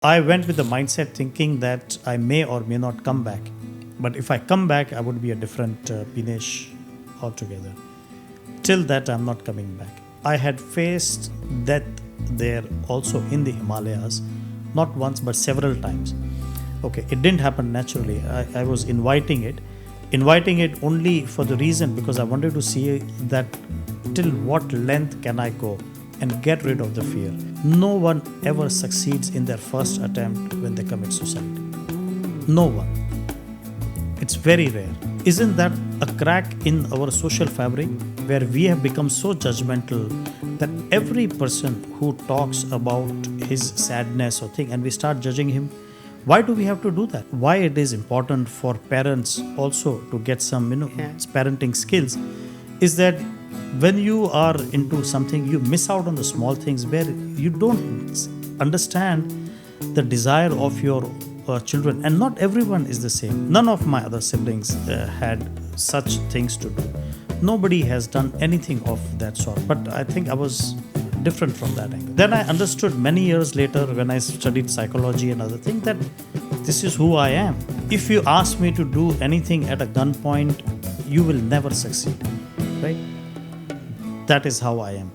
I went with the mindset thinking that I may or may not come back. But if I come back, I would be a different Peenesh altogether. Till that, I'm not coming back. I had faced death there also in the Himalayas, not once but several times. Okay, it didn't happen naturally. I was inviting it only for the reason because I wanted to see that till what length can I go and get rid of the fear. No one ever succeeds in their first attempt when they commit suicide. No one. It's very rare. Isn't that a crack in our social fabric where we have become so judgmental that every person who talks about his sadness or thing and we start judging him? Why do we have to do that? Why it is important for parents also to get some parenting skills is that when you are into something you miss out on the small things where you don't understand the desire of your children, and not everyone is the same. None of my other siblings had such things to do. Nobody has done anything of that sort, but I think I was different from that angle. Then I understood many years later when I studied psychology and other things that this is who I am. If you ask me to do anything at a gunpoint, you will never succeed, right? That is how I am.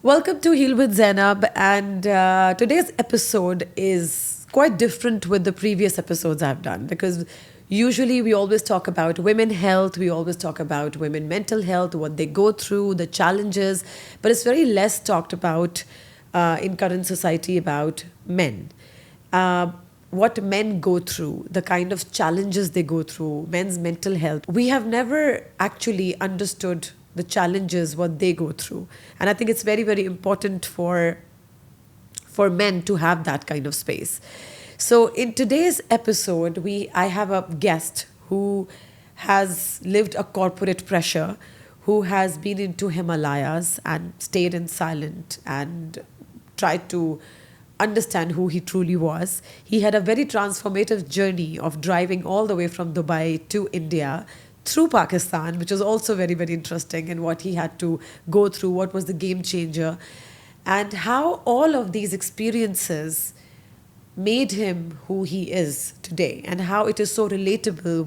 Welcome to Heal with Zainab, and today's episode is quite different with the previous episodes I've done because usually we always talk about women health, we always talk about women mental health, what they go through, the challenges, but it's very less talked about in current society about men. What men go through, the kind of challenges they go through, men's mental health. We have never actually understood the challenges what they go through, and I think it's very, very important for men to have that kind of space. So in today's episode I have a guest who has lived a corporate pressure, who has been into Himalayas and stayed in silent and tried to understand who he truly was. He had a very transformative journey of driving all the way from Dubai to India through Pakistan, which was also very, very interesting, and what he had to go through, what was the game changer, and how all of these experiences made him who he is today, and how it is so relatable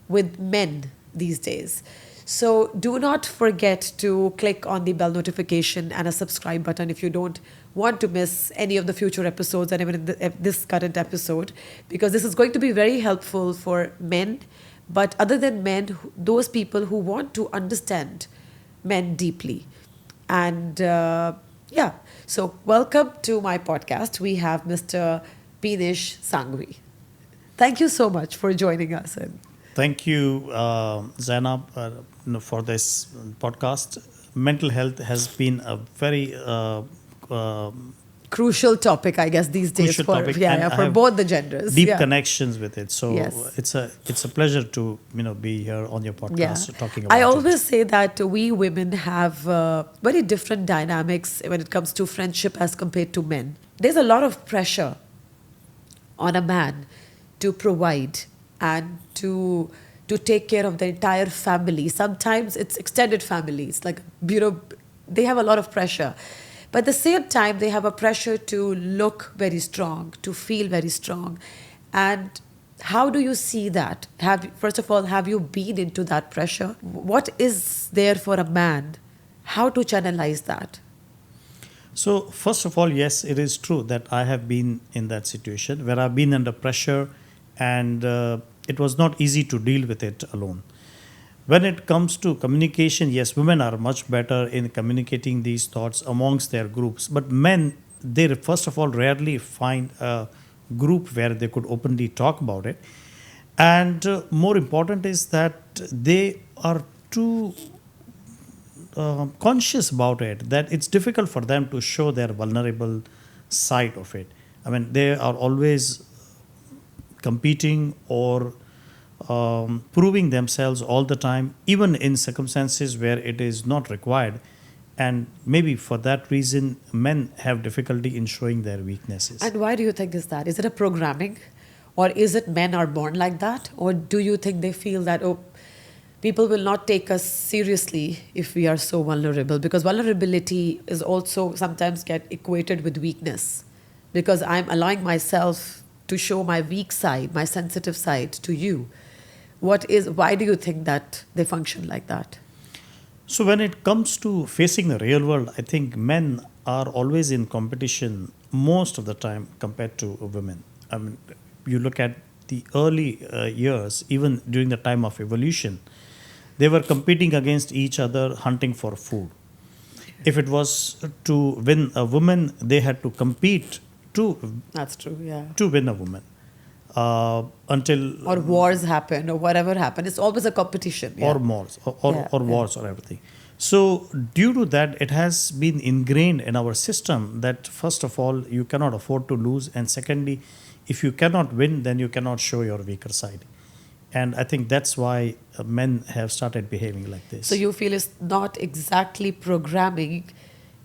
with men these days. So do not forget to click on the bell notification and a subscribe button if you don't want to miss any of the future episodes and even in this current episode, because this is going to be very helpful for men, but other than men, those people who want to understand men deeply. And so welcome to my podcast. We have Mr. Peenesh Sanghvi. Thank you so much for joining us. Thank you, Zainab, for this podcast. Mental health has been a very crucial topic, I guess, these days crucial for topic, for both the genders. Deep connections with it. So Yes. it's a pleasure to be here on your podcast talking about I it. always say that we women have very different dynamics when it comes to friendship as compared to men. There's a lot of pressure on a man to provide and to take care of the entire family. Sometimes it's extended families, like they have a lot of pressure. But at the same time, they have a pressure to look very strong, to feel very strong. And how do you see that? First of all, have you been into that pressure? What is there for a man? How to channelize that? So first of all, yes, it is true that I have been in that situation where I've been under pressure, and it was not easy to deal with it alone. When it comes to communication, yes, women are much better in communicating these thoughts amongst their groups. But men, they first of all rarely find a group where they could openly talk about it. And more important is that they are too conscious about it, that it's difficult for them to show their vulnerable side of it. I mean, they are always competing or proving themselves all the time, even in circumstances where it is not required. And maybe for that reason, men have difficulty in showing their weaknesses. And why do you think is that? Is it a programming? Or is it men are born like that? Or do you think they feel that, oh, people will not take us seriously if we are so vulnerable? Because vulnerability is also sometimes get equated with weakness. Because I'm allowing myself to show my weak side, my sensitive side to you. Why do you think that they function like that? So when it comes to facing the real world, I think men are always in competition most of the time compared to women. I mean, you look at the early years, even during the time of evolution, they were competing against each other, hunting for food. If it was to win a woman, they had to compete That's true, yeah. to win a woman. Until Or wars happen or whatever happened. It's always a competition. Yeah. or wars or wars or everything. So due to that, it has been ingrained in our system that first of all, you cannot afford to lose, and secondly, if you cannot win, then you cannot show your weaker side. And I think that's why men have started behaving like this. So you feel it's not exactly programming.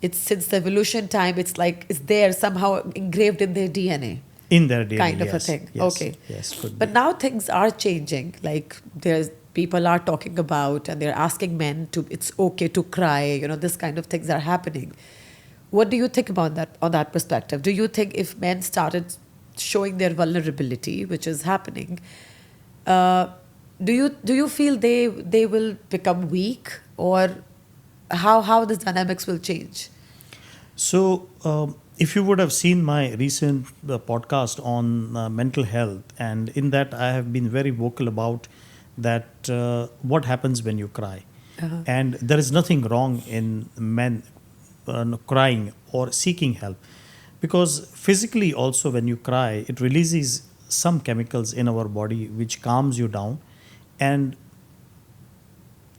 It's since the evolution time, it's like it's there somehow engraved in their DNA. In their DNA, Kind of a yes, thing. yes, Okay. Yes, could But be. now things are changing. Like there's people are talking about and they're asking men to, it's okay to cry, this kind of things are happening. What do you think about that on that perspective? Do you think if men started showing their vulnerability, which is happening, do you feel they will become weak, or how the dynamics will change? So, if you would have seen my recent podcast on mental health, and in that I have been very vocal about that what happens when you cry. Uh-huh. And there is nothing wrong in men crying or seeking help, because physically also when you cry, it releases some chemicals in our body which calms you down. And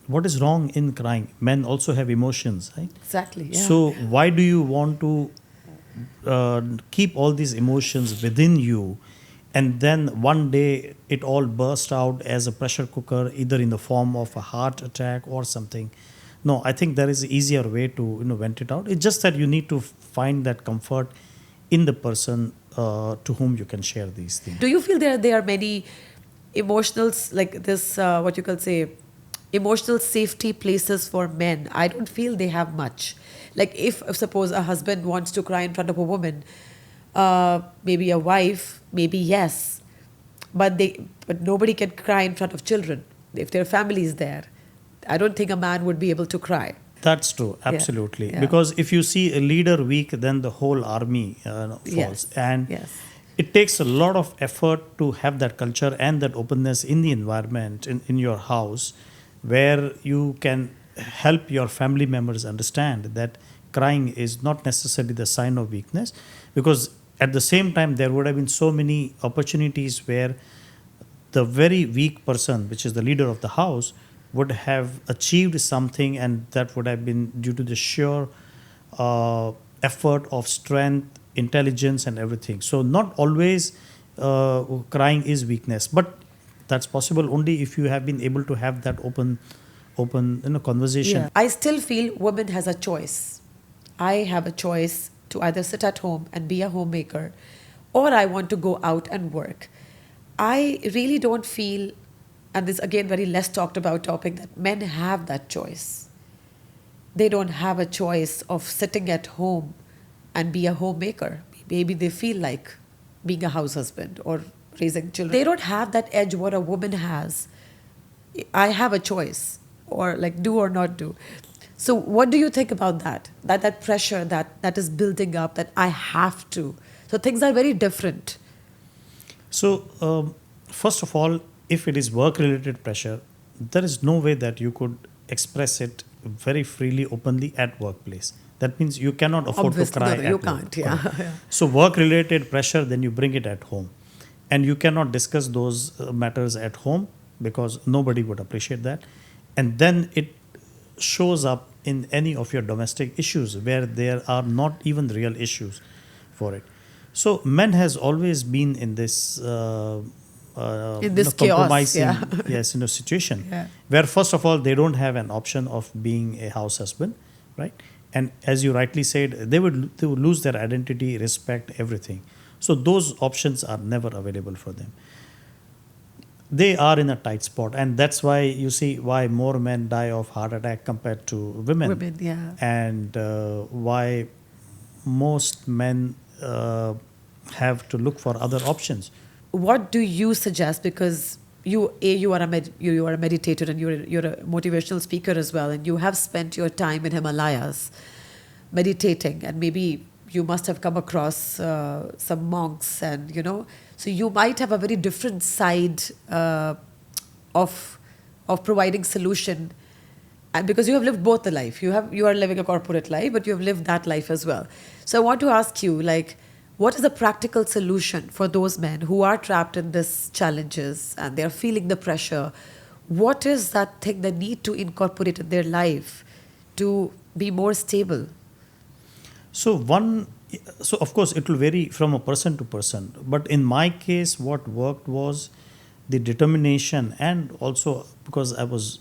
what is wrong in crying? Men also have emotions, right? Exactly. Yeah. So why do you want to keep all these emotions within you, and then one day it all burst out as a pressure cooker, either in the form of a heart attack or something? No, I think there is an easier way to vent it out. It's just that you need to find that comfort in the person to whom you can share these things. Do you feel there are many emotionals like this? What you can say, emotional safety places for men? I don't feel they have much. Like if suppose a husband wants to cry in front of a woman, maybe a wife, maybe yes, but nobody can cry in front of children if their family is there. I don't think a man would be able to cry. That's true, absolutely. Yeah. Because if you see a leader weak, then the whole army falls. Yes. And Yes. it takes a lot of effort to have that culture and that openness in the environment, in your house, where you can help your family members understand that crying is not necessarily the sign of weakness. Because at the same time, there would have been so many opportunities where the very weak person, which is the leader of the house, would have achieved something, and that would have been due to the sheer effort of strength, intelligence, and everything. So not always crying is weakness, but that's possible only if you have been able to have that open conversation. Yeah. I still feel woman has a choice. I have a choice to either sit at home and be a homemaker, or I want to go out and work. I really don't feel, and this again very less talked about topic, that men have that choice. They don't have a choice of sitting at home and be a homemaker. Maybe they feel like being a house husband or raising children. They don't have that edge what a woman has. I have a choice, or like do or not do. So what do you think about that? That pressure that is building up, that I have to. So things are very different. So first of all, if it is work-related pressure, there is no way that you could express it very freely, openly at workplace. That means you cannot afford Obviously, to cry no, at you work. can't, yeah. Correct. Yeah. So work-related pressure, then you bring it at home. And you cannot discuss those matters at home because nobody would appreciate that. And then it shows up in any of your domestic issues where there are not even real issues for it. So men has always been in this In this chaos, compromising yeah. yes situation Yeah. where first of all they don't have an option of being a house husband, right? And as you rightly said, they would lose their identity, respect, everything. So those options are never available for them. They are in a tight spot, and that's why you see why more men die of heart attack compared to women. Women, yeah. And why most men have to look for other options. What do you suggest? Because you are a you are a meditator and you're a motivational speaker as well, and you have spent your time in Himalayas meditating, and maybe you must have come across some monks, and so you might have a very different side of providing solution. And because you have lived both the life, you are living a corporate life, but you have lived that life as well. So I want to ask you, like, what is the practical solution for those men who are trapped in these challenges and they're feeling the pressure? What is that thing they need to incorporate in their life to be more stable? So of course it will vary from a person to person. But in my case, what worked was the determination, and also because I was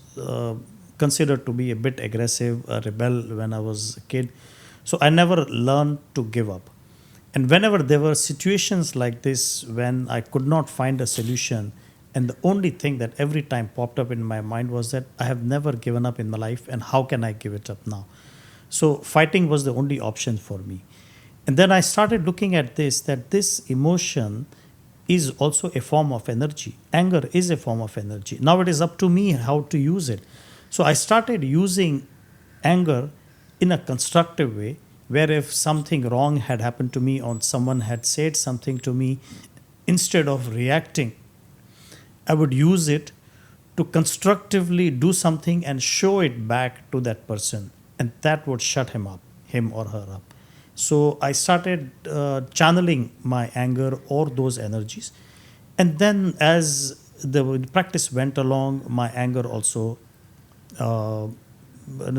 considered to be a bit aggressive, a rebel when I was a kid. So I never learned to give up. And whenever there were situations like this when I could not find a solution, and the only thing that every time popped up in my mind was that I have never given up in my life, and how can I give it up now? So fighting was the only option for me. And then I started looking at this, that this emotion is also a form of energy. Anger is a form of energy. Now it is up to me how to use it. So I started using anger in a constructive way, where if something wrong had happened to me or someone had said something to me, instead of reacting, I would use it to constructively do something and show it back to that person, and that would shut him or her up. So I started channeling my anger or those energies, and then as the practice went along, my anger also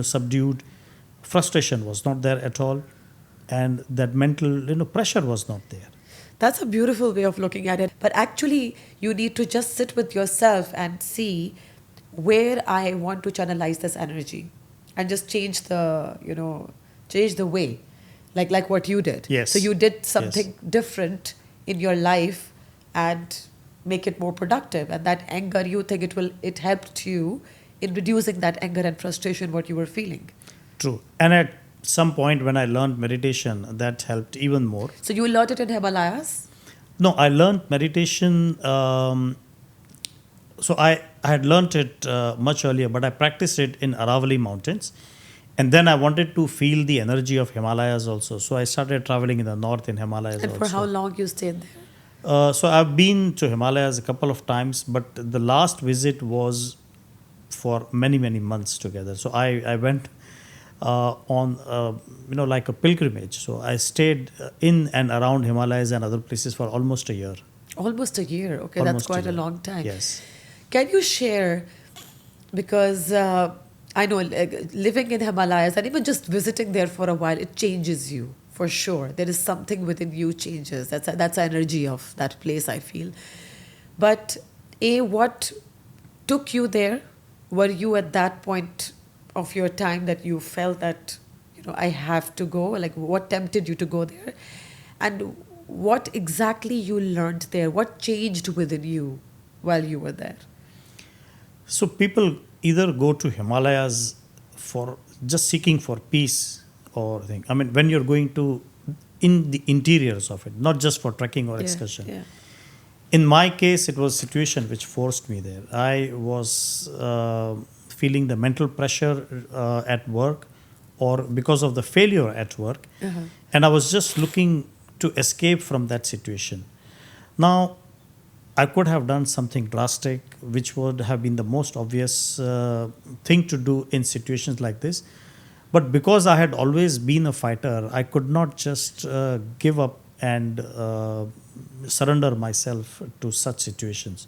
subdued. Frustration was not there at all, and that mental pressure was not there. That's a beautiful way of looking at it. But actually, you need to just sit with yourself and see where I want to channelize this energy, and just change the way, like what you did. Yes. So you did something different in your life and make it more productive. And that anger, you think it helped you in reducing that anger and frustration what you were feeling. True. And at some point when I learned meditation, that helped even more. So you learned it in Himalayas? No, I learned meditation. So I had learned it much earlier, but I practiced it in Aravalli Mountains. And then I wanted to feel the energy of Himalayas also. So I started traveling in the north in Himalayas And also. for how long you stayed there? So I've been to Himalayas a couple of times, but the last visit was for many, many months together. So I went on like a pilgrimage. So I stayed in and around Himalayas and other places for almost a year. Almost a year. Okay, Almost that's quite a year. long time. Yes. Can you share, because I know living in Himalayas and even just visiting there for a while, it changes you for sure. There is something within you changes. That's the energy of that place, I feel. But what took you there? Were you at that point of your time that you felt that I have to go? Like, what tempted you to go there, and what exactly you learned there? What changed within you while you were there? So people either go to Himalayas for just seeking for peace or thing. I mean, when you're going to in the interiors of it, not just for trekking or excursion. Yeah. In my case, it was a situation which forced me there. I was feeling the mental pressure at work, or because of the failure at work, and I was just looking to escape from that situation. Now, I could have done something drastic, which would have been the most obvious thing to do in situations like this. But because I had always been a fighter, I could not just give up and surrender myself to such situations.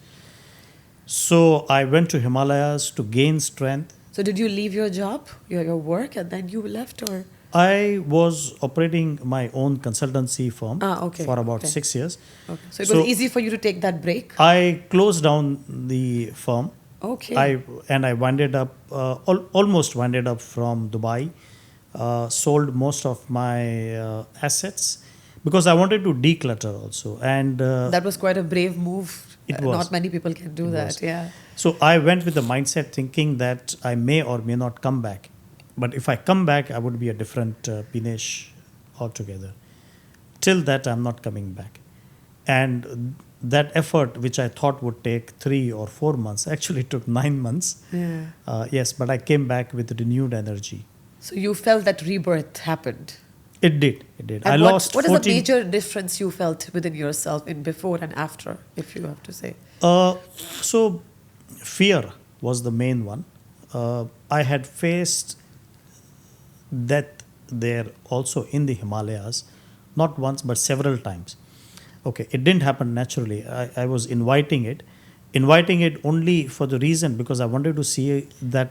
So I went to Himalayas to gain strength, So did you leave your job, your work, and then you left, or? I was operating my own consultancy firm Okay. for about Okay. 6 years. Okay. So it was easy for you to take that break? I closed down the firm. Okay. I winded up, almost winded up from Dubai. Sold most of my assets because I wanted to declutter also. And That was quite a brave move. It was. Not many people can do It that. was. Yeah. So I went with the mindset thinking that I may or may not come back. But if I come back, I would be a different Peenesh altogether. Till that, I'm not coming back. And that effort, which I thought would take 3 or 4 months, actually took 9 months. Yeah. Yes, but I came back with renewed energy. So you felt that rebirth happened. It did. It did. And I lost what is the 14 major difference you felt within yourself in before and after, if you have to say? So, fear was the main one. I had faced death there also in the Himalayas, not once but several times. Okay, it didn't happen naturally. I was inviting it only for the reason because I wanted to see that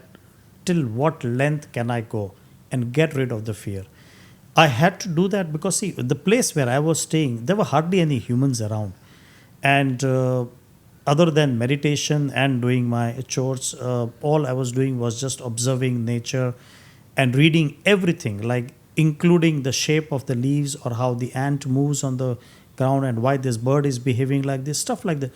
till what length can I go and get rid of the fear. I had to do that because, see, the place where I was staying, there were hardly any humans around. And other than meditation and doing my chores, all I was doing was just observing nature and reading everything, like including the shape of the leaves or how the ant moves on the ground and why this bird is behaving like this, stuff like that.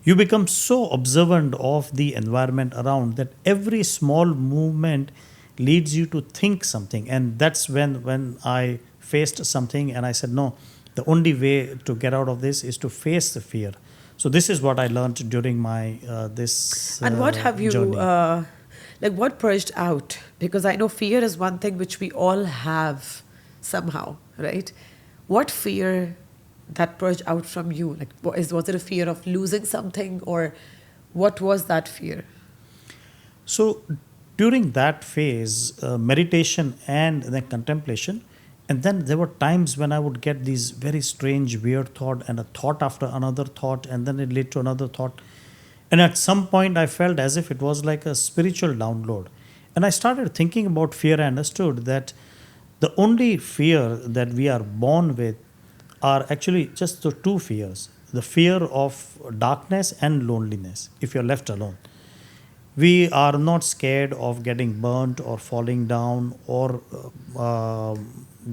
You become so observant of the environment around that every small movement leads you to think something. And that's when I faced something and I said, no, the only way to get out of this is to face the fear. So this is what I learned during my this And what have you, journey. what purged out? Because I know fear is one thing which we all have somehow, right? What fear that purged out from you? Like, was it a fear of losing something, or what was that fear? So during that phase, meditation and then contemplation, and then there were times when I would get these very strange, weird thought and a thought after another thought, and then it led to another thought. And at some point, I felt as if it was like a spiritual download. And I started thinking about fear. I understood that the only fear that we are born with are actually just the two fears: the fear of darkness and loneliness, if you're left alone. We are not scared of getting burnt or falling down or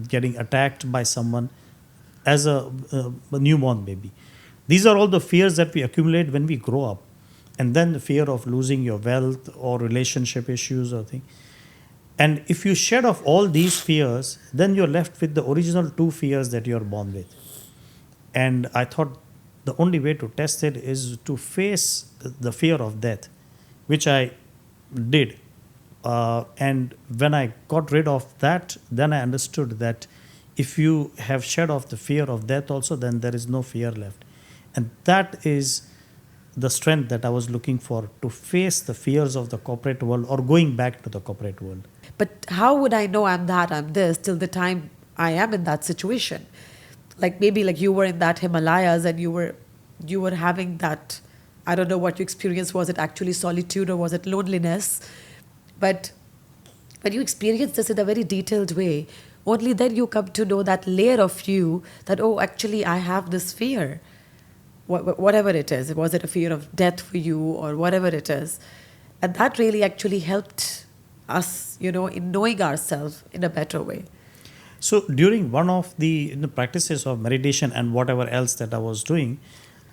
getting attacked by someone as a newborn baby. These are all the fears that we accumulate when we grow up. And then the fear of losing your wealth or relationship issues or things. And if you shed off all these fears, then you're left with the original two fears that you're born with. And I thought the only way to test it is to face the fear of death, which I did. And when I got rid of that, then I understood that if you have shed off the fear of death also, then there is no fear left. And that is the strength that I was looking for, to face the fears of the corporate world or going back to the corporate world. But how would I know I'm this till the time I am in that situation? Like maybe like you were in that Himalayas and you were having that, I don't know what you experienced. Was it actually solitude or was it loneliness? But when you experience this in a very detailed way, only then you come to know that layer of you that, oh, actually I have this fear. Whatever it is. Was it a fear of death for you or whatever it is? And that really actually helped us, in knowing ourselves in a better way. So during one of the practices of meditation and whatever else that I was doing,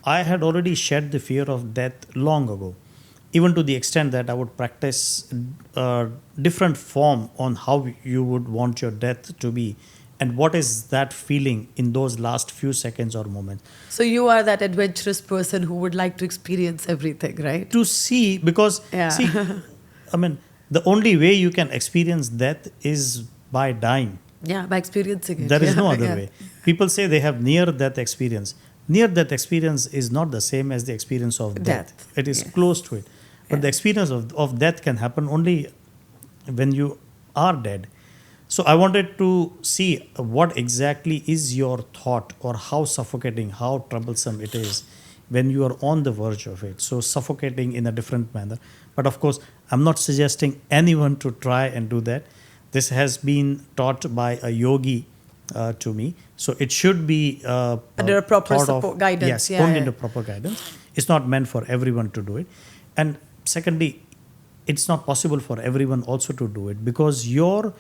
I had already shed the fear of death long ago, even to the extent that I would practice a different form on how you would want your death to be and what is that feeling in those last few seconds or moments. So you are that adventurous person who would like to experience everything, right? To see, because see, I mean, the only way you can experience death is by dying. Yeah, by experiencing it. There is no other way. People say they have near-death experience. Near-death experience is not the same as the experience of death. It is close to it. But the experience of death can happen only when you are dead. So I wanted to see what exactly is your thought, or how suffocating, how troublesome it is when you are on the verge of it. So suffocating in a different manner. But of course, I'm not suggesting anyone to try and do that. This has been taught by a yogi to me. So it should be Under a proper thought support, guidance. Yes, Yeah, only yeah. under proper guidance. It's not meant for everyone to do it. And secondly, it's not possible for everyone also to do it, because your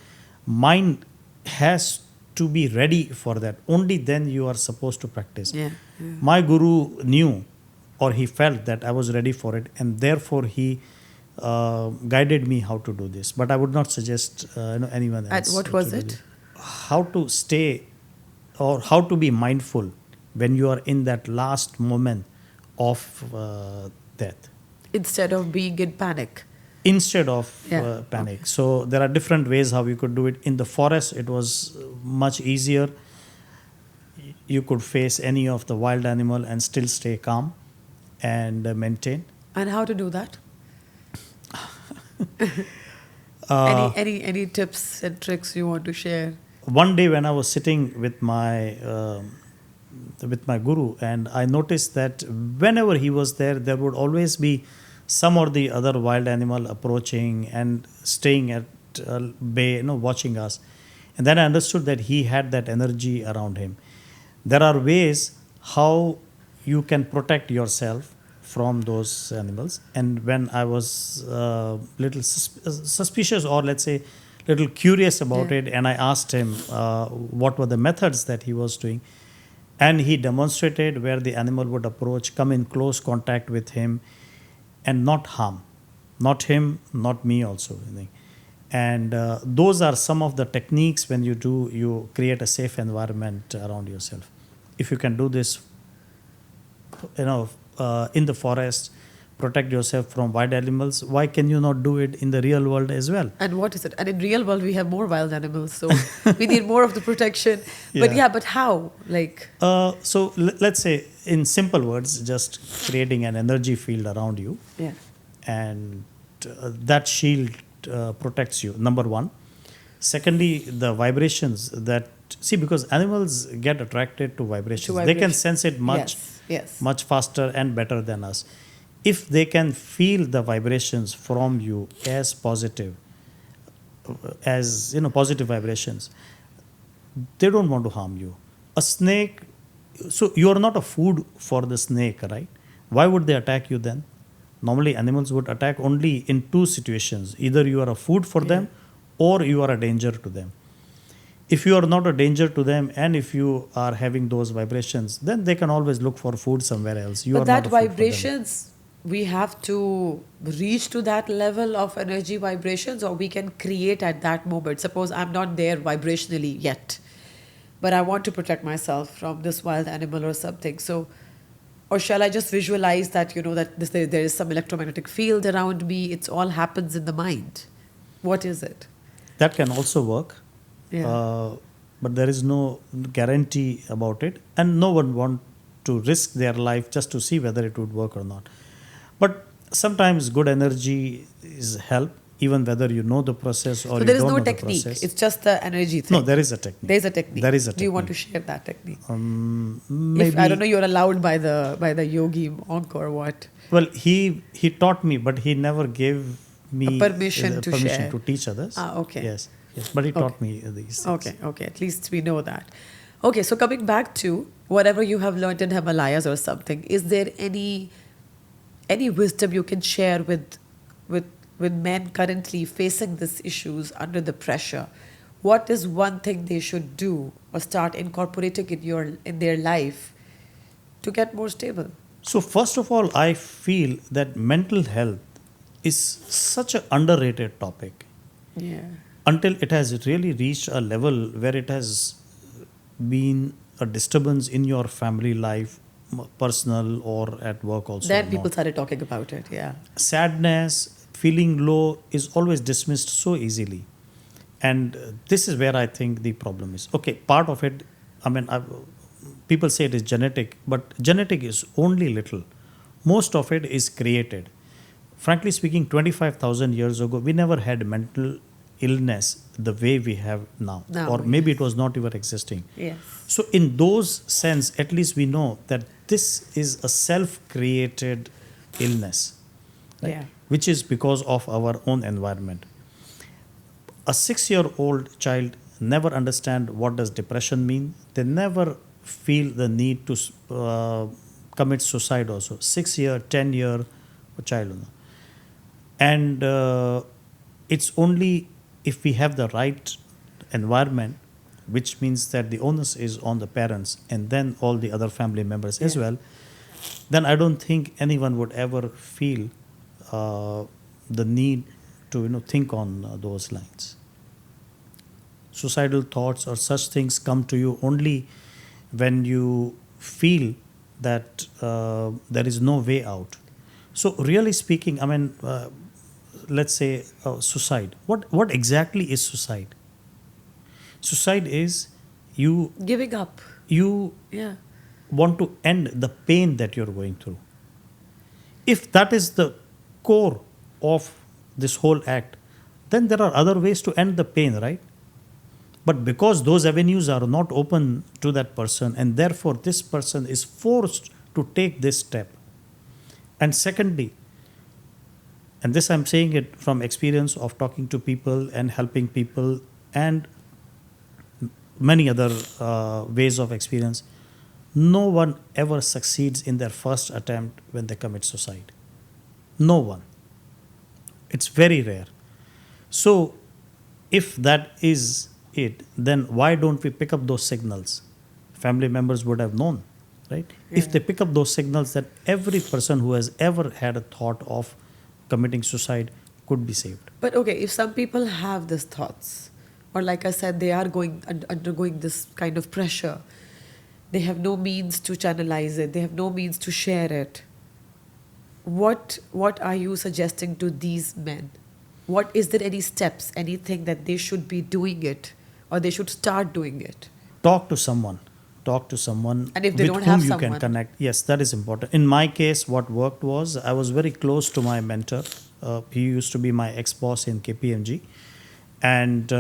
mind has to be ready for that. Only then you are supposed to practice. Yeah, yeah. My guru knew, or he felt that I was ready for it, and therefore he guided me how to do this. But I would not suggest anyone else. And what was to do it? this. How to stay, or how to be mindful when you are in that last moment of death, Instead of being in panic. instead of Yeah. panic. So there are different ways how you could do it. In the forest, it was much easier. You could face any of the wild animal and still stay calm and maintain. And how to do that? Uh, Any tips and tricks you want to share? One day when I was sitting with my guru, and I noticed that whenever he was there, there would always be some or the other wild animal approaching and staying at bay, watching us. And then I understood that he had that energy around him. There are ways how you can protect yourself from those animals. And when I was little suspicious, or let's say little curious about it, and I asked him what were the methods that he was doing, and he demonstrated where the animal would approach, come in close contact with him, and not harm, not him, not me also. I think. And those are some of the techniques. When you create a safe environment around yourself. If you can do this, in the forest, protect yourself from wild animals, why can you not do it in the real world as well? And what is it? And in real world, we have more wild animals, so we need more of the protection. But but how? Like, so let's say, in simple words, just creating an energy field around you, yeah, and that shield protects you. Number one. Secondly, the vibrations that because animals get attracted to vibrations. They can sense it much faster and better than us. If they can feel the vibrations from you as positive, positive vibrations, they don't want to harm you. A snake, so you are not a food for the snake, right? Why would they attack you then? Normally, animals would attack only in two situations. Either you are a food for them, or you are a danger to them. If you are not a danger to them, and if you are having those vibrations, then they can always look for food somewhere else. but that vibrations, we have to reach to that level of energy vibrations, or we can create at that moment. Suppose I'm not there vibrationally yet, but I want to protect myself from this wild animal or something. So, or shall I just visualize that, that there is some electromagnetic field around me? It all happens in the mind. What is it? That can also work. Yeah. But there is no guarantee about it, and no one wants to risk their life just to see whether it would work or not. But sometimes good energy is help, even whether you know the process or So there is you don't no know technique. the process. It's just the energy thing. No, there is a technique. There is a technique. There is a technique. Do you want to share that technique? Maybe. If, I don't know, you're allowed by the yogi monk or what? Well, he taught me, but he never gave me A permission to share. to teach others. Okay. Yes. But he taught me these things. Okay. At least we know that. Okay, so coming back to whatever you have learned in Himalayas or something, is there any wisdom you can share with men currently facing these issues under the pressure? What is one thing they should do or start incorporating in their life to get more stable? So first of all, I feel that mental health is such an underrated topic. Yeah. Until it has really reached a level where it has been a disturbance in your family life, personal or at work also. Then people started talking about it, yeah. Sadness, feeling low is always dismissed so easily. And this is where I think the problem is. Okay, part of it, people say it is genetic, but genetic is only little. Most of it is created. Frankly speaking, 25,000 years ago, we never had mental illness the way we have now. Or maybe it was not even existing. Yes. So in those sense, at least we know that this is a self-created illness. Right? Yeah. which is because of our own environment. A 6-year-old child never understand what does depression mean. They never feel the need to commit suicide also. 6 year, 10-year child. And it's only if we have the right environment, which means that the onus is on the parents and then all the other family members as well, then I don't think anyone would ever feel the need to think on those lines. Suicidal thoughts or such things come to you only when you feel that there is no way out. So really speaking, I mean, let's say suicide. What exactly is suicide? Suicide is you Giving up. you Yeah. want to end the pain that you're going through. If that is the core of this whole act, then there are other ways to end the pain, right? But because those avenues are not open to that person, and therefore this person is forced to take this step. And secondly, and this I'm saying it from experience of talking to people and helping people and many other ways of experience, no one ever succeeds in their first attempt when they commit suicide. No one. It's very rare. So if that is it, then why don't we pick up those signals? Family members would have known, right? Yeah. If they pick up those signals, that every person who has ever had a thought of committing suicide could be saved. But okay, if some people have these thoughts, or like I said, they are undergoing this kind of pressure, they have no means to channelize it, they have no means to share it. What are you suggesting to these men? What is there any steps, anything that they should be doing it, or they should start doing it? Talk to someone. Talk to someone And if they with don't whom have you someone? can connect. Yes, that is important. In my case, what worked was I was very close to my mentor. He used to be my ex-boss in KPMG. And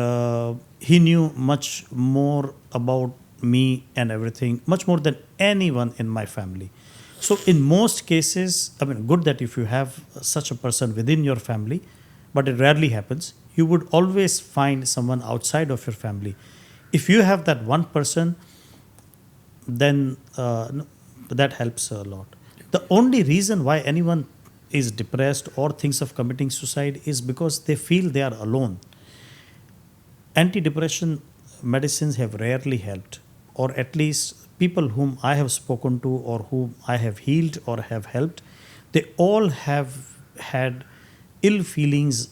he knew much more about me and everything, much more than anyone in my family. So in most cases, I mean, good that if you have such a person within your family, but it rarely happens, you would always find someone outside of your family. If you have that one person, then that helps a lot. The only reason why anyone is depressed or thinks of committing suicide is because they feel they are alone. Antidepressant medicines have rarely helped, or at least people whom I have spoken to or whom I have healed or have helped, they all have had ill feelings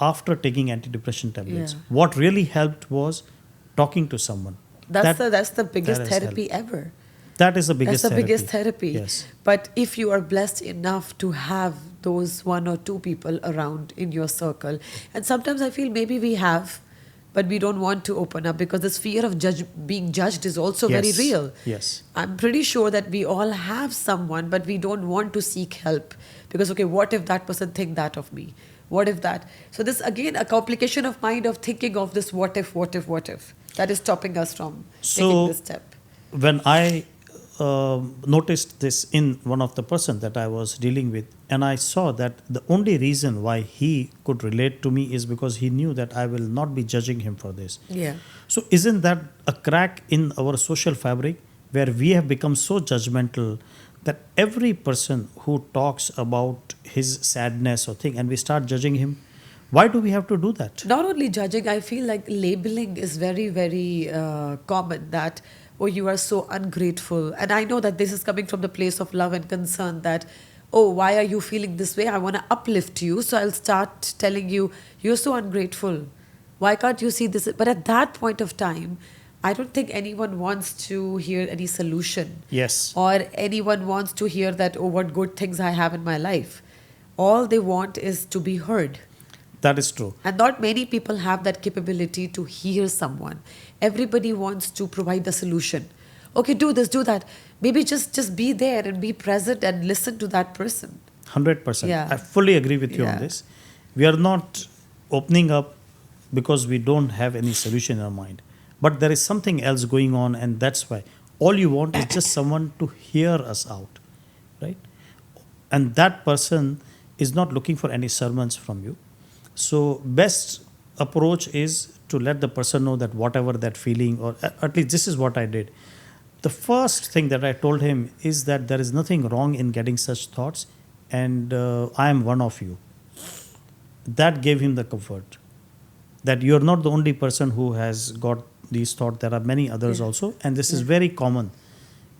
after taking antidepressant tablets. Yeah. What really helped was talking to someone. That's the biggest has therapy helped. ever. That is the biggest That's the therapy. biggest therapy. Yes. But if you are blessed enough to have those one or two people around in your circle, and sometimes I feel maybe we have, but we don't want to open up because this fear of being judged is also very Yes. real. Yes. I'm pretty sure that we all have someone, but we don't want to seek help because, okay, what if that person think that of me? What if that? So this again a complication of mind of thinking of this what if that is stopping us from taking this step. When I noticed this in one of the person that I was dealing with, and I saw that the only reason why he could relate to me is because he knew that I will not be judging him for this. Yeah. So isn't that a crack in our social fabric where we have become so judgmental that every person who talks about his sadness or thing and we start judging him? Why do we have to do that? Not only judging, I feel like labeling is very, very common that, oh, you are so ungrateful. And I know that this is coming from the place of love and concern that, oh, why are you feeling this way? I want to uplift you. So I'll start telling you, you're so ungrateful. Why can't you see this? But at that point of time, I don't think anyone wants to hear any solution. Yes. Or anyone wants to hear that, oh, what good things I have in my life. All they want is to be heard. That is true. And not many people have that capability to hear someone. Everybody wants to provide the solution. Okay, do this, do that. Maybe just be there and be present and listen to that person. 100%. Yeah. I fully agree with you Yeah. on this. We are not opening up because we don't have any solution in our mind. But there is something else going on, and that's why. All you want is just someone to hear us out, right? And that person is not looking for any sermons from you. So best approach is to let the person know that whatever that feeling, or at least this is what I did. The first thing that I told him is that there is nothing wrong in getting such thoughts, and I am one of you. That gave him the comfort that you're not the only person who has got these thoughts. There are many others also, and this is very common.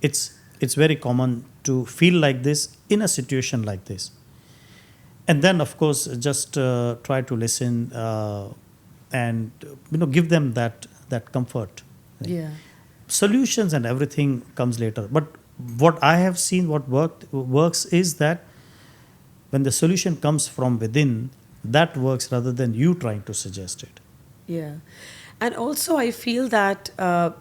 It's very common to feel like this in a situation like this. And then, of course, just try to listen and give them that comfort. Yeah. Solutions and everything comes later. But what I have seen, what works is that when the solution comes from within, that works rather than you trying to suggest it. Yeah. And also, I feel that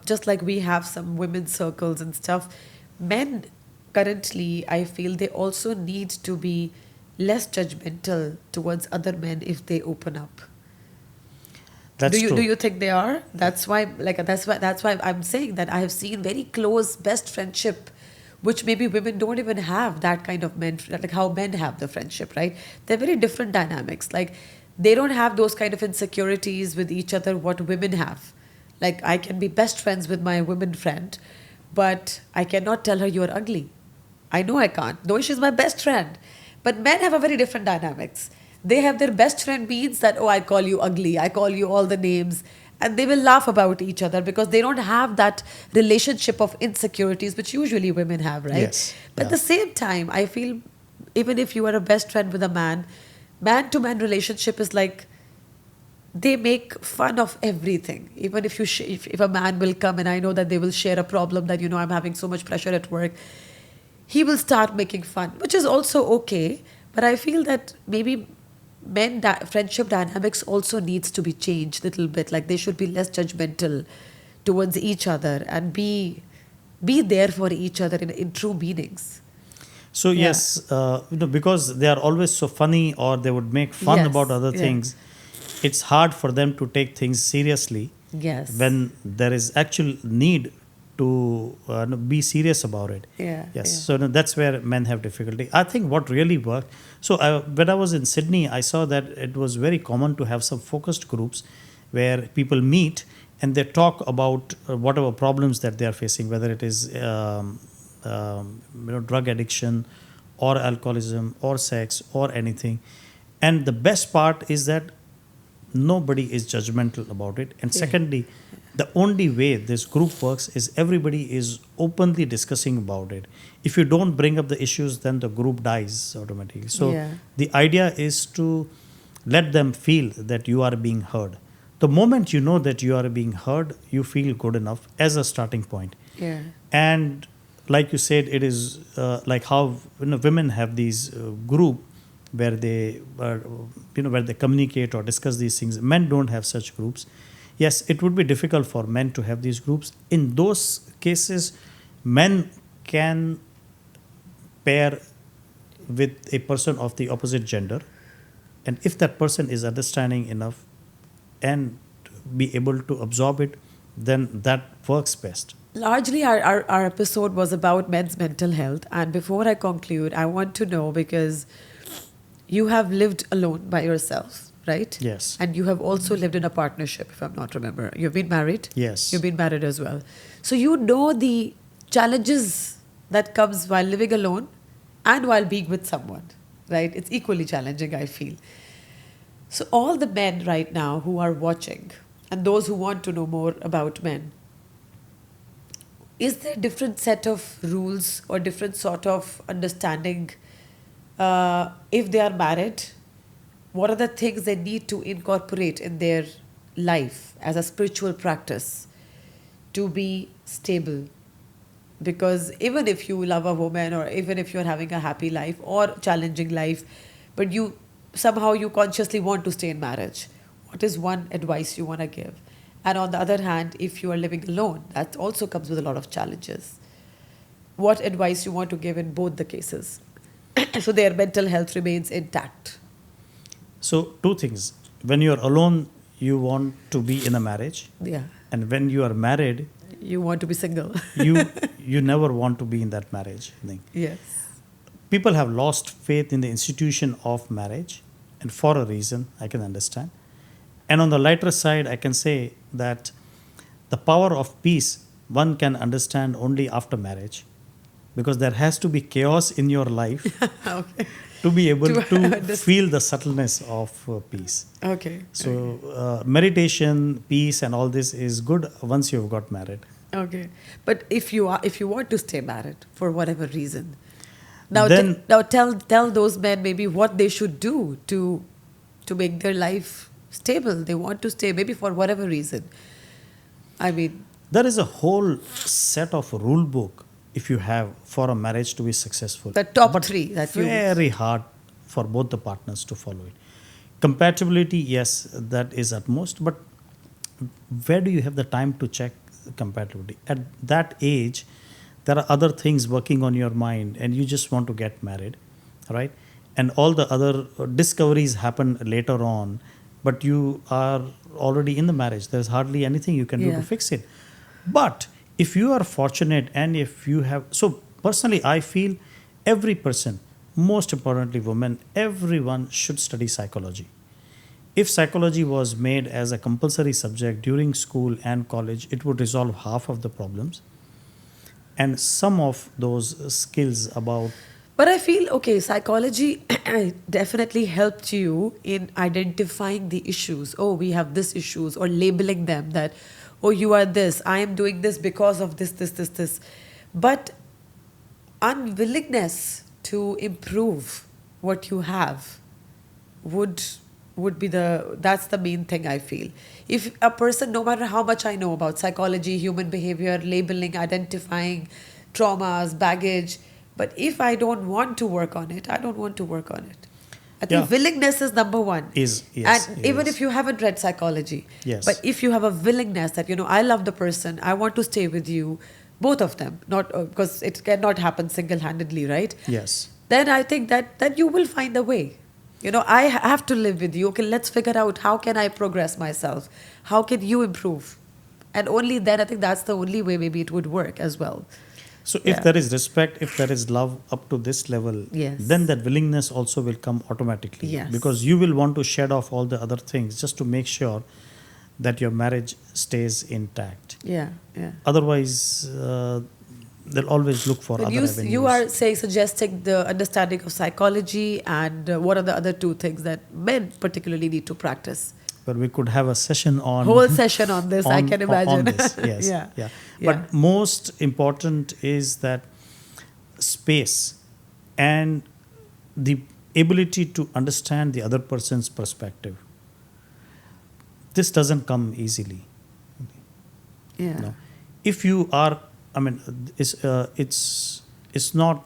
just like we have some women's circles and stuff, men currently, I feel they also need to be less judgmental towards other men if they open up. That's true. Do you think they are? That's why I'm saying that I have seen very close best friendship, which maybe women don't even have that kind of men, like how men have the friendship, right? They're very different dynamics. Like they don't have those kind of insecurities with each other what women have. Like I can be best friends with my women friend, but I cannot tell her you're ugly. I know I can't. No, she's my best friend. But men have a very different dynamics. They have their best friend means that, oh, I call you ugly, I call you all the names. And they will laugh about each other because they don't have that relationship of insecurities, which usually women have, right? Yes. But at the same time, I feel even if you are a best friend with a man to man relationship is like they make fun of everything. Even if if a man will come and I know that they will share a problem that, I'm having so much pressure at work, he will start making fun, which is also okay. But I feel that maybe friendship dynamics also needs to be changed a little bit. Like they should be less judgmental towards each other and be there for each other in true meanings. So yes, because they are always so funny or they would make fun about other things, it's hard for them to take things seriously. Yes. When there is actual need to be serious about it. Yeah. Yes. Yeah. So that's where men have difficulty. I think what really worked. So when I was in Sydney, I saw that it was very common to have some focused groups where people meet and they talk about whatever problems that they are facing, whether it is drug addiction or alcoholism or sex or anything. And the best part is that nobody is judgmental about it. And secondly, the only way this group works is everybody is openly discussing about it. If you don't bring up the issues, then the group dies automatically. So the idea is to let them feel that you are being heard. The moment you know that you are being heard, you feel good enough as a starting point. Yeah. And like you said, it is like how women have these group where they where they communicate or discuss these things. Men don't have such groups. Yes, it would be difficult for men to have these groups. In those cases, men can pair with a person of the opposite gender. And if that person is understanding enough and be able to absorb it, then that works best. Largely, our episode was about men's mental health. And before I conclude, I want to know, because you have lived alone by yourself, right? Yes. And you have also lived in a partnership, if I'm not remember. You've been married? Yes. You've been married as well. So you know the challenges that comes while living alone and while being with someone, right? It's equally challenging, I feel. So all the men right now who are watching and those who want to know more about men, is there a different set of rules or different sort of understanding if they are married? What are the things they need to incorporate in their life as a spiritual practice to be stable? Because even if you love a woman or even if you're having a happy life or challenging life, but you somehow you consciously want to stay in marriage, what is one advice you want to give? And on the other hand, if you are living alone, that also comes with a lot of challenges. What advice you want to give in both the cases so their mental health remains intact? So two things. When you're alone, you want to be in a marriage. Yeah. And when you are married, You want to be single. you never want to be in that marriage thing. Yes. people have lost faith in the institution of marriage, and for a reason I can understand. And on the lighter side, I can say that the power of peace one can understand only after marriage, because there has to be chaos in your life Okay. to be able To to understand. feel the subtleness of peace. Okay. So, meditation, peace, and all this is good once you've got married. Okay. But if you want to stay married for whatever reason, now Then- now tell those men maybe what they should do to make their life stable. They want to stay maybe for whatever reason. I mean, There is a whole set of rule book if you have for a marriage to be successful. the top But 3 that you very hard for both the partners to follow it. Compatibility, yes, that is at most, but where do you have the time to check compatibility? At that age, there are other things working on your mind, and you just want to get married, right? And all the other discoveries happen later on, but you are already in the marriage. There's hardly anything you can do Yeah. to fix it. But if you are fortunate, and if you have, so personally, I feel every person, most importantly women, everyone should study psychology. If psychology was made as a compulsory subject during school and college, it would resolve half of the problems. And some of those skills about, But I feel, okay, psychology definitely helped you in identifying the issues. Oh, we have this issues, or labeling them that, oh, you are this, I am doing this because of this. But unwillingness to improve what you have would be that's the main thing I feel. If a person, no matter how much I know about psychology, human behavior, labeling, identifying traumas, baggage, but if I don't want to work on it, I don't want to work on it. I think Yeah. willingness is number one. Yes, And it even is. if you haven't read psychology, Yes. but if you have a willingness that, I love the person, I want to stay with you, both of them, not because it cannot happen single-handedly, right? yes. Then I think that you will find a way. I have to live with you. Okay, let's figure out how can I progress myself? How can you improve? And only then, I think that's the only way maybe it would work as well. So if Yeah. there is respect, if there is love up to this level, Yes. then that willingness also will come automatically. Yes. Because you will want to shed off all the other things just to make sure that your marriage stays intact. Yeah, yeah. Otherwise, they'll always look for But other you avenues. are suggesting the understanding of psychology, and what are the other 2 things that men particularly need to practice? But we could have a session on Whole session on this, I can imagine. On this, yes, Yeah. yeah. Yeah. But most important is that space and the ability to understand the other person's perspective. This doesn't come easily. Yeah. No. If you are, it's not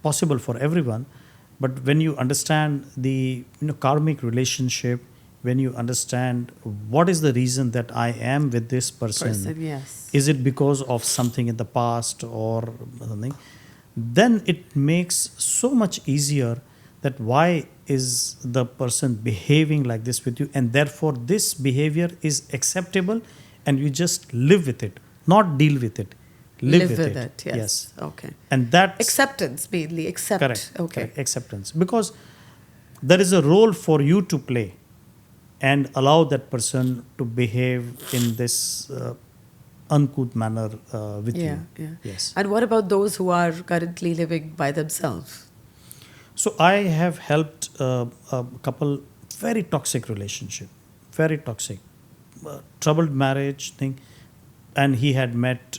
possible for everyone, but when you understand the karmic relationship, when you understand what is the reason that I am with this person, Yes. is it because of something in the past or something, then it makes so much easier that why is the person behaving like this with you, and therefore this behavior is acceptable, and you just live with it, not deal with it. Live with it. Yes. Okay. And that's Acceptance, mainly. Accept. correct. Okay. Correct. Acceptance. Because there is a role for you to play and allow that person to behave in this uncouth manner with Yeah, you. yeah. Yes. And what about those who are currently living by themselves? So I have helped a couple, very toxic relationship, very toxic, troubled marriage thing, and he had met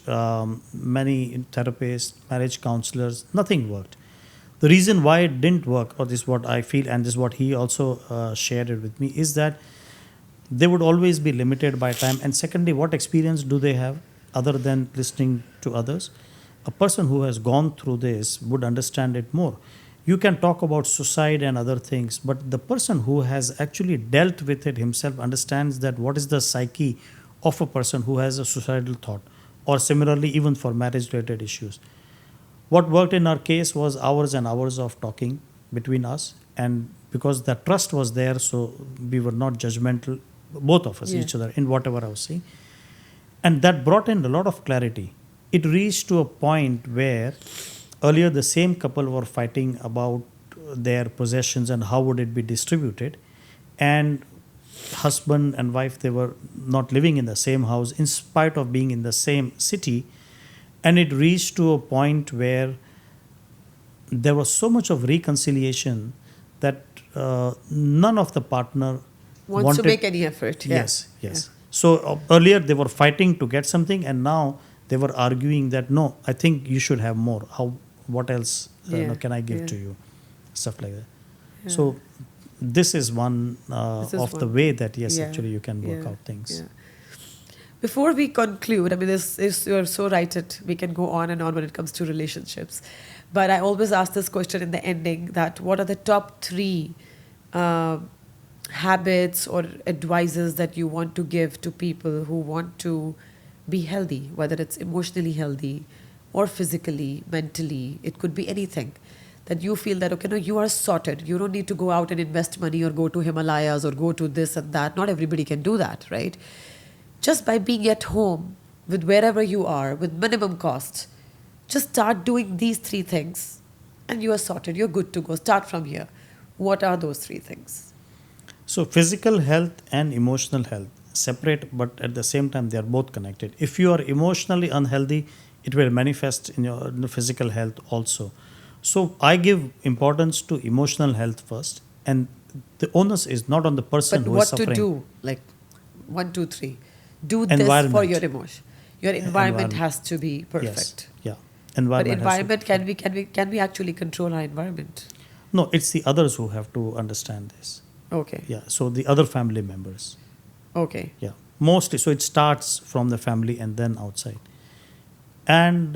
many therapists, marriage counselors, nothing worked. The reason why it didn't work, or this is what I feel, and this is what he also shared it with me, is that they would always be limited by time. And secondly, what experience do they have other than listening to others? A person who has gone through this would understand it more. You can talk about suicide and other things, but the person who has actually dealt with it himself understands that what is the psyche of a person who has a suicidal thought, or similarly even for marriage related issues. What worked in our case was hours and hours of talking between us, and because the trust was there, so we were not judgmental, both of us, Yeah. each other, in whatever I was saying. And that brought in a lot of clarity. It reached to a point where Earlier, the same couple were fighting about their possessions and how would it be distributed. And husband and wife, they were not living in the same house in spite of being in the same city. And it reached to a point where there was so much of reconciliation that none of the partner Wants to make any effort. Yeah. Yes, yes. So earlier they were fighting to get something, and now they were arguing that no, I think you should have more. How? What else can I give to you? Stuff like that. Yeah. So this is one of the way that actually you can work out things. Yeah. Before we conclude, I mean, you're so right that we can go on and on when it comes to relationships. But I always ask this question in the ending, that what are the top 3 habits or advices that you want to give to people who want to be healthy, whether it's emotionally healthy or physically, mentally, it could be anything. That you feel that, okay, no, you are sorted. You don't need to go out and invest money or go to Himalayas or go to this and that. Not everybody can do that, right? Just by being at home with wherever you are, with minimum cost, just start doing these 3 things and you are sorted. You're good to go. Start from here. What are those 3 things? So physical health and emotional health separate, but at the same time they are both connected. If you are emotionally unhealthy, it will manifest in your physical health also. So I give importance to emotional health first, and the onus is not on the person But who is suffering. what to do? Like 1, 2, 3. Do this for your emotion. Your environment has to be perfect. Yes. Yeah. Environment. But environment, can we actually control our environment? No, it's the others who have to understand this. Okay. Yeah. So the other family members. Okay. Yeah. Mostly. So it starts from the family and then outside. And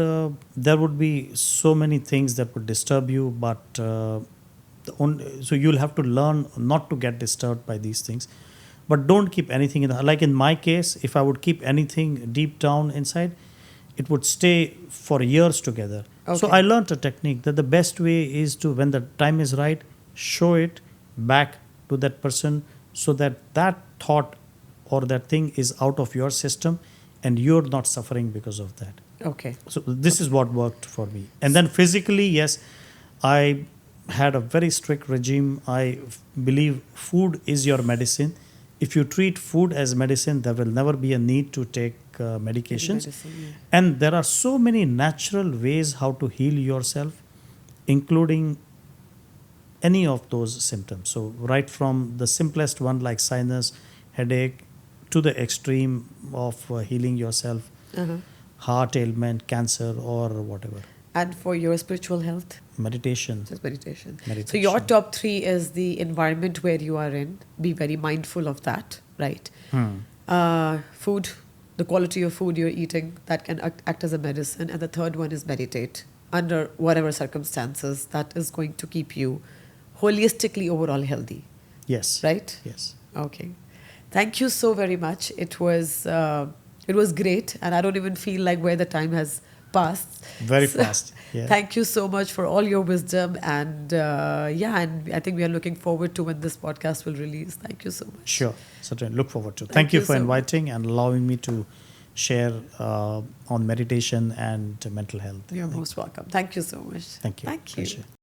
there would be so many things that would disturb you, but so you'll have to learn not to get disturbed by these things. But don't keep anything like in my case, if I would keep anything deep down inside, it would stay for years together. Okay. So I learned a technique that the best way is to, when the time is right, show it back to that person so that that thought or that thing is out of your system and you're not suffering because of that. Okay. So this is what worked for me. And then physically, yes, I had a very strict regime. I believe food is your medicine. If you treat food as medicine, there will never be a need to take medications. And there are so many natural ways how to heal yourself, including any of those symptoms. So right from the simplest one like sinus, headache, to the extreme of healing yourself, heart ailment, cancer, or whatever. And for your spiritual health? Meditation. Just meditation. Meditation. So your top 3 is the environment where you are in. Be very mindful of that, right? Food, the quality of food you're eating, that can act as a medicine. And the third one is meditate under whatever circumstances that is going to keep you holistically overall healthy. Yes. Right? Yes. Okay. Thank you so very much. It was great, and I don't even feel like where the time has passed. Very fast. Yeah. Thank you so much for all your wisdom, and and I think we are looking forward to when this podcast will release. Thank you so much. Sure, certainly look forward to. Thank you for inviting and allowing me to share on meditation and mental health. You're most welcome. Thank you so much. Thank you. Thank you. Appreciate it.